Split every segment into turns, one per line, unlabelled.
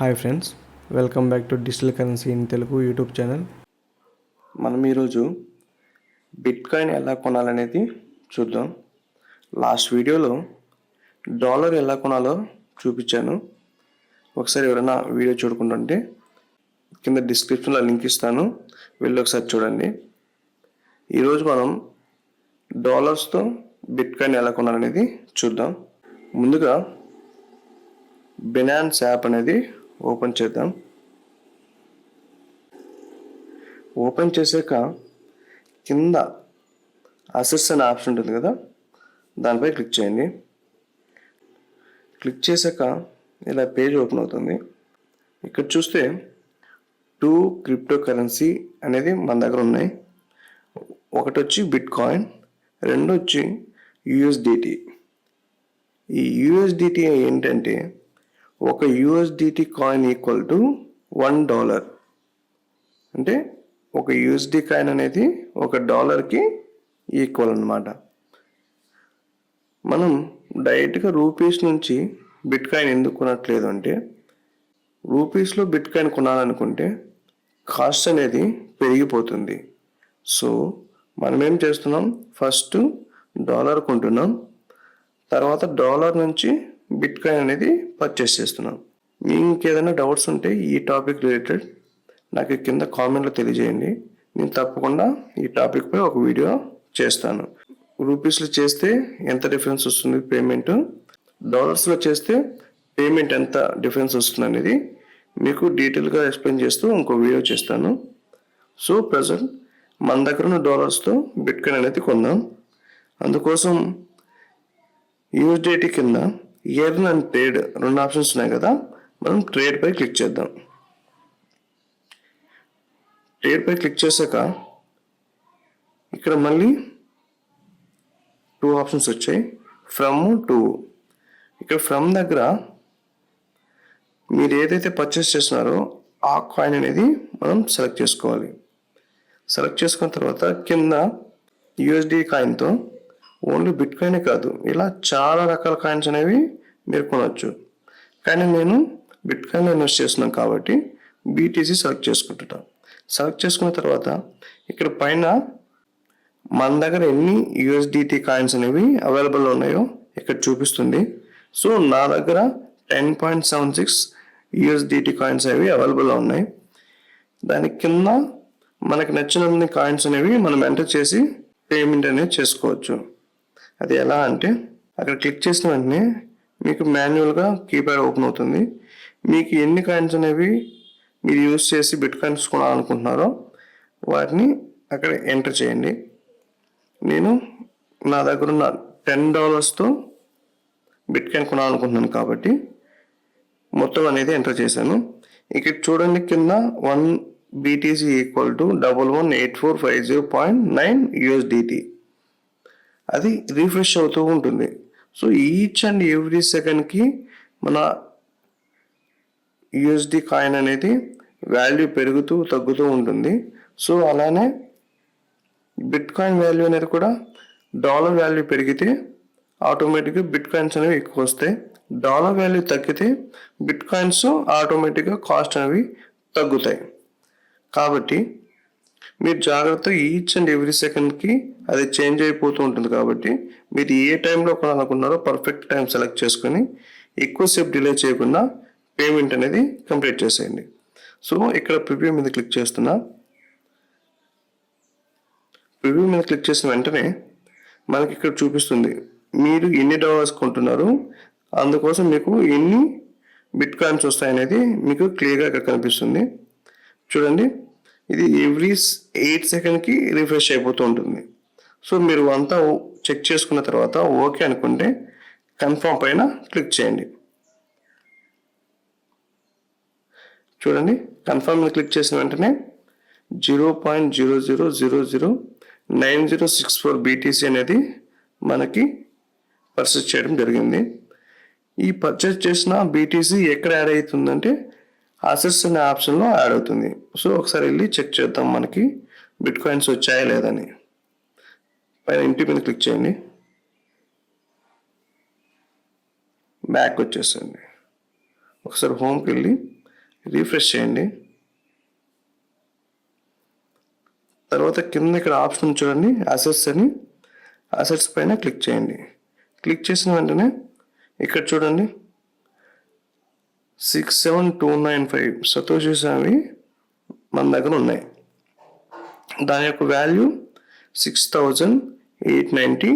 Hi friends, welcome back to digital currency in Telugu YouTube channel. మనం ఈరోజు bitcoin ఎలా కొనాలనేది చూద్దాం. లాస్ట్ వీడియోలో డాలర్ ఎలా కొనాలో చూపించాను. ఒకసారి ఎవరైనా వీడియో చూడకుంటుంటే కింద డిస్క్రిప్షన్లో లింక్ ఇస్తాను, వెళ్ళి ఒకసారి చూడండి. ఈరోజు మనం డాలర్స్తో బిట్కాయిన్ ఎలా కొనాలనేది చూద్దాం. ముందుగా బినాన్స్ యాప్ అనేది ఓపెన్ చేద్దాం. ఓపెన్ చేసాక కింద అసెట్స్ అనే ఆప్షన్ ఉంటుంది కదా, దానిపై క్లిక్ చేయండి. క్లిక్ చేశాక ఇలా పేజ్ ఓపెన్ అవుతుంది. ఇక్కడ చూస్తే 2 క్రిప్టో కరెన్సీ అనేది మన దగ్గర ఉన్నాయి. ఒకటి వచ్చి బిట్కాయిన్, రెండు వచ్చి యూఎస్డిటీ. ఈ యూఎస్డిటీ ఏంటంటే ఒక యూఎస్డిటీ కాయిన్ ఈక్వల్ టు $1. అంటే ఒక యూఎస్డి కాయిన్ అనేది $1కి ఈక్వల్ అన్నమాట. మనం డైరెక్ట్గా రూపీస్ నుంచి బిట్కాయిన్ ఎందుకు కొనట్లేదు అంటే, రూపీస్లో బిట్కాయిన్ కొనాలనుకుంటే కాస్ట్ అనేది పెరిగిపోతుంది. సో మనం ఏం చేస్తున్నాం, ఫస్ట్ డాలర్ కొంటున్నాం, తర్వాత డాలర్ నుంచి బిట్కాయిన్ అనేది పర్చేస్ చేస్తున్నాం. మీకు ఏదైనా డౌట్స్ ఉంటే ఈ టాపిక్ రిలేటెడ్ నాకు కింద కామెంట్లో తెలియజేయండి. నేను తప్పకుండా ఈ టాపిక్పై ఒక వీడియో చేస్తాను. రూపీస్లో చేస్తే ఎంత డిఫరెన్స్ వస్తుంది పేమెంట్, డాలర్స్లో చేస్తే పేమెంట్ ఎంత డిఫరెన్స్ వస్తుంది అనేది మీకు డీటెయిల్గా ఎక్స్ప్లెయిన్ చేస్తూ ఇంకో వీడియో చేస్తాను. సో ప్రజెంట్ మన దగ్గర ఉన్న డాలర్స్తో బిట్కాయిన్ అనేది కొందాం. అందుకోసం యూఎస్డిటీ కింద ఎర్న్ అండ్ ట్రేడ్ 2 ఆప్షన్స్ ఉన్నాయి కదా, మనం ట్రేడ్ పై క్లిక్ చేద్దాం. ట్రేడ్ పై క్లిక్ చేశాక ఇక్కడ మళ్ళీ 2 ఆప్షన్స్ వచ్చాయి, ఫ్రమ్ టు. ఇక్కడ ఫ్రమ్ దగ్గర మీరు ఏదైతే పర్చేస్ చేస్తున్నారో ఆ కాయిన్ అనేది మనం సెలెక్ట్ చేసుకోవాలి. సెలెక్ట్ చేసుకున్న తర్వాత కింద యూఎస్డి కాయిన్తో ఓన్లీ బిట్కాయినే కాదు, ఇలా చాలా రకాల కాయిన్స్ అనేవి మీరు కొనవచ్చు. కానీ నేను బిట్కాయిన్లో ఇన్వెస్ట్ చేస్తున్నాను కాబట్టి బీటీసీ సెలెక్ట్ చేసుకుంటున్నాను. సెలెక్ట్ చేసుకున్న తర్వాత ఇక్కడ పైన మన దగ్గర ఎన్ని యూఎస్డిటీ కాయిన్స్ అనేవి అవైలబుల్లో ఉన్నాయో ఇక్కడ చూపిస్తుంది. సో నా దగ్గర 10.76 యూఎస్డిటీ కాయిన్స్ అనేవి అవైలబుల్లో ఉన్నాయి. దాని కింద మనకి నచ్చిన కాయిన్స్ అనేవి మనం ఎంటర్ చేసి పేమెంట్ అనేది చేసుకోవచ్చు. అది ఎలా అంటే, అక్కడ క్లిక్ చేసిన వెంటనే మీకు మాన్యువల్గా కీప్యాడ్ ఓపెన్ అవుతుంది. మీకు ఎన్ని కాయిన్స్ అనేవి మీరు యూజ్ చేసి బిట్కాయిన్స్ కొనాలనుకుంటున్నారో వాటిని అక్కడ ఎంటర్ చేయండి. నేను నా దగ్గర ఉన్న $10తో బిట్కాయిన్ కొనాలనుకుంటున్నాను కాబట్టి మొత్తం అనేది ఎంటర్ చేశాను. ఇక్కడ చూడండి, కింద 1 BTC ఈక్వల్ టు 118450.9 USDT అది రిఫ్రెష్ అవుతూ ఉంటుంది. సో ఈచ్ అండ్ ఎవ్రీ సెకండ్కి మన యూఎస్డి కాయిన్ అనేది వాల్యూ పెరుగుతూ తగ్గుతూ ఉంటుంది. సో అలానే బిట్ కాయిన్ వాల్యూ అనేది కూడా డాలర్ వాల్యూ పెరిగితే ఆటోమేటిక్గా బిట్ కాయిన్స్ అనేవి ఎక్కువ వస్తాయి. డాలర్ వాల్యూ తగ్గితే బిట్ కాయిన్స్ ఆటోమేటిక్గా కాస్ట్ అనేవి తగ్గుతాయి. కాబట్టి మీరు జాగ్రత్తగా ఈచ్ అండ్ ఎవ్రీ సెకండ్కి అది చేంజ్ అయిపోతూ ఉంటుంది. కాబట్టి మీరు ఏ టైంలో కొనాలనుకున్నారో పర్ఫెక్ట్ టైం సెలెక్ట్ చేసుకొని ఎక్కువసేపు డిలే చేయకుండా పేమెంట్ అనేది కంప్లీట్ చేసేయండి. సో ఇక్కడ ప్రివ్యూ మీద క్లిక్ చేస్తున్నా. ప్రివ్యూ మీద క్లిక్ చేసిన వెంటనే మనకి ఇక్కడ చూపిస్తుంది మీరు ఎన్ని డాలర్స్ కొంటున్నారు, అందుకోసం మీకు ఎన్ని బిట్ కాయిన్స్ వస్తాయనేది మీకు క్లియర్గా ఇక్కడ కనిపిస్తుంది. చూడండి, ఇది ఎవ్రీ 8 సెకండ్కి రిఫ్రెష్ అయిపోతూ ఉంటుంది. సో మీరు అంతా చెక్ చేసుకున్న తర్వాత ఓకే అనుకుంటే కన్ఫర్మ్ పైన క్లిక్ చేయండి. చూడండి, కన్ఫర్మ్ మీద క్లిక్ చేసిన వెంటనే 0.00009064 BTC అనేది మనకి పర్చేస్ చేయడం జరిగింది. ఈ పర్చేస్ చేసిన BTC ఎక్కడ యాడ్ అవుతుందంటే అసెట్స్ అనే ఆప్షన్లో యాడ్ అవుతుంది. సో ఒకసారి వెళ్ళి చెక్ చేద్దాం మనకి బిట్ కాయిన్స్ వచ్చాయా లేదని. పైన ఇంటి మీద క్లిక్ చేయండి, బ్యాక్ వచ్చేసండి. ఒకసారి హోమ్కి వెళ్ళి రీఫ్రెష్ చేయండి. తర్వాత కింద ఇక్కడ ఆప్షన్ చూడండి, అసెట్స్ అని. అసెట్స్ పైన క్లిక్ చేయండి. క్లిక్ చేసిన వెంటనే ఇక్కడ చూడండి 67295 సతోషీస్ అవి మన దగ్గర ఉన్నాయి. దాని యొక్క వాల్యూ 6890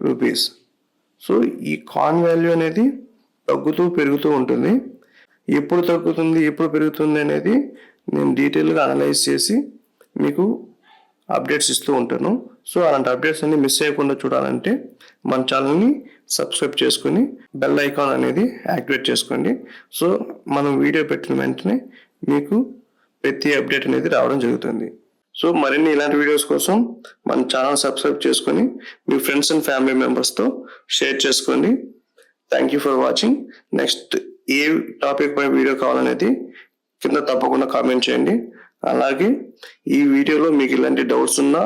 రూపీస్. సో ఈ కాయిన్ వాల్యూ అనేది తగ్గుతూ పెరుగుతూ ఉంటుంది. ఎప్పుడు తగ్గుతుంది ఎప్పుడు పెరుగుతుంది అనేది నేను డీటెయిల్గా అనలైజ్ చేసి మీకు అప్డేట్స్ ఇస్తూ ఉంటాను. సో అలాంటి అప్డేట్స్ అన్ని మిస్ అయ్యకుండా చూడాలంటే మన ఛానల్ని సబ్స్క్రైబ్ చేసుకొని బెల్ ఐకాన్ అనేది యాక్టివేట్ చేసుకోండి. సో మనం వీడియో పెట్టిన వెంటనే మీకు ప్రతి అప్డేట్ అనేది రావడం జరుగుతుంది. సో మరిన్ని ఇలాంటి వీడియోస్ కోసం మన ఛానల్ సబ్స్క్రైబ్ చేసుకొని మీ ఫ్రెండ్స్ అండ్ ఫ్యామిలీ మెంబర్స్తో షేర్ చేసుకోండి. Thank you for watching. Next ఏ టాపిక్ పై వీడియో కావాలనేది కింద తప్పకుండా కామెంట్ చేయండి. అలాగే ఈ వీడియోలో మీకు ఇలాంటి డౌట్స్ ఉన్నా,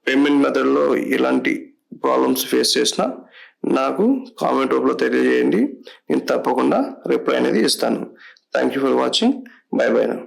పేమెంట్ మెథడ్లో ఇలాంటి ప్రాబ్లమ్స్ ఫేస్ చేసినా నాకు కామెంట్ రూపంలో తెలియజేయండి. నేను తప్పకుండా రిప్లై అనేది ఇస్తాను. Thank you for watching. By by నా.